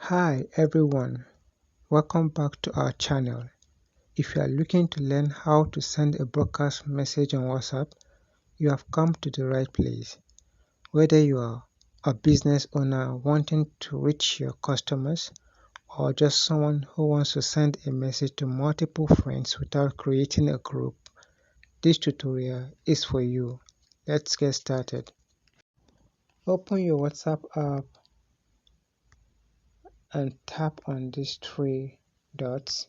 Hi everyone, welcome back to our channel. If you are looking to learn how to send a broadcast message on WhatsApp, you have come to the right place. Whether you are a business owner wanting to reach your customers or just someone who wants to send a message to multiple friends without creating a group, this tutorial is for you. Let's get started. Open your WhatsApp app and tap on these three dots.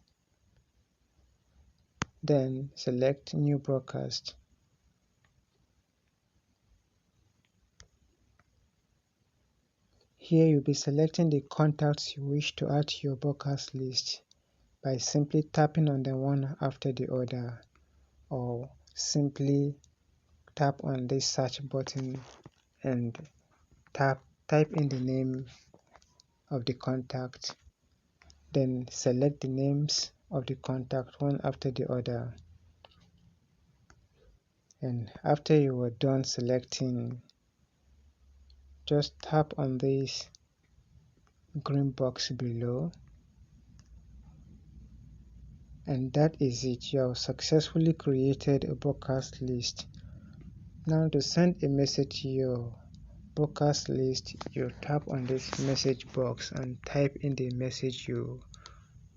Then select New Broadcast. Here you'll be selecting the contacts you wish to add to your broadcast list by simply tapping on them one after the other, or simply tap on this search button and type in the name of the contact. Then select the names of the contact one after the other. And after you are done selecting, just tap on this green box below, and that is it. You have successfully created a broadcast list. Now to send a message to your broadcast list, you tap on this message box and type in the message you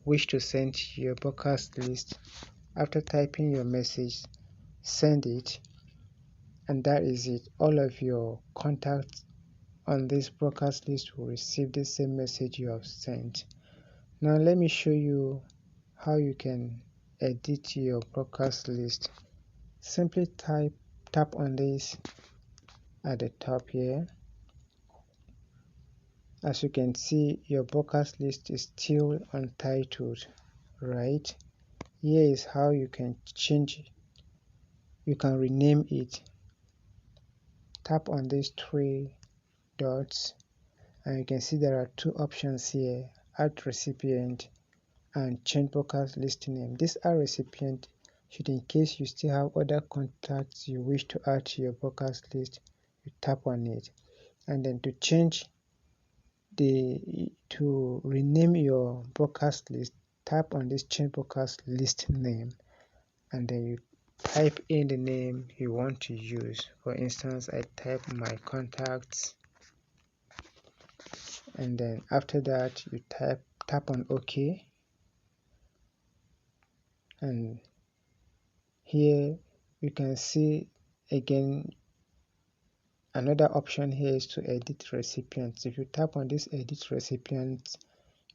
wish to send to your broadcast list. After typing your message, send it, and that is it. All of your contacts on this broadcast list will receive the same message you have sent. Now let me show you how you can edit your broadcast list. Simply tap on this at the top here. As you can see, your broadcast list is still untitled, right? Here is how you can change it. You can rename it. Tap on these three dots and you can see there are two options here: add recipient and change broadcast list name. This add recipient should, in case you still have other contacts you wish to add to your broadcast list, you tap on it. And then to rename your broadcast list, tap on this change broadcast list name, and then you type in the name you want to use. For instance, I type my contacts, and then after that you tap on OK, and here you can see again another option here is to edit recipients. If you tap on this edit recipients,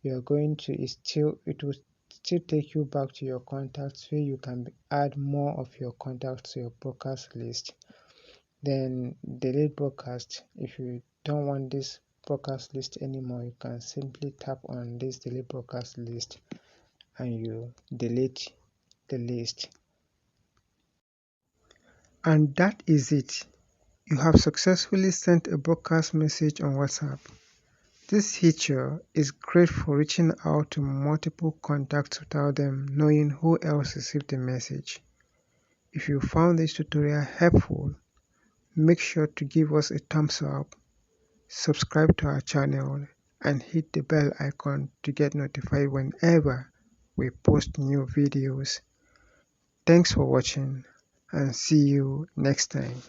you are going to it will still take you back to your contacts where you can add more of your contacts to your broadcast list. Then delete broadcast. If you don't want this broadcast list anymore, you can simply tap on this delete broadcast list and you delete the list. And that is it. You have successfully sent a broadcast message on WhatsApp. This feature is great for reaching out to multiple contacts without them knowing who else received the message. If you found this tutorial helpful, make sure to give us a thumbs up, subscribe to our channel, and hit the bell icon to get notified whenever we post new videos. Thanks for watching and see you next time.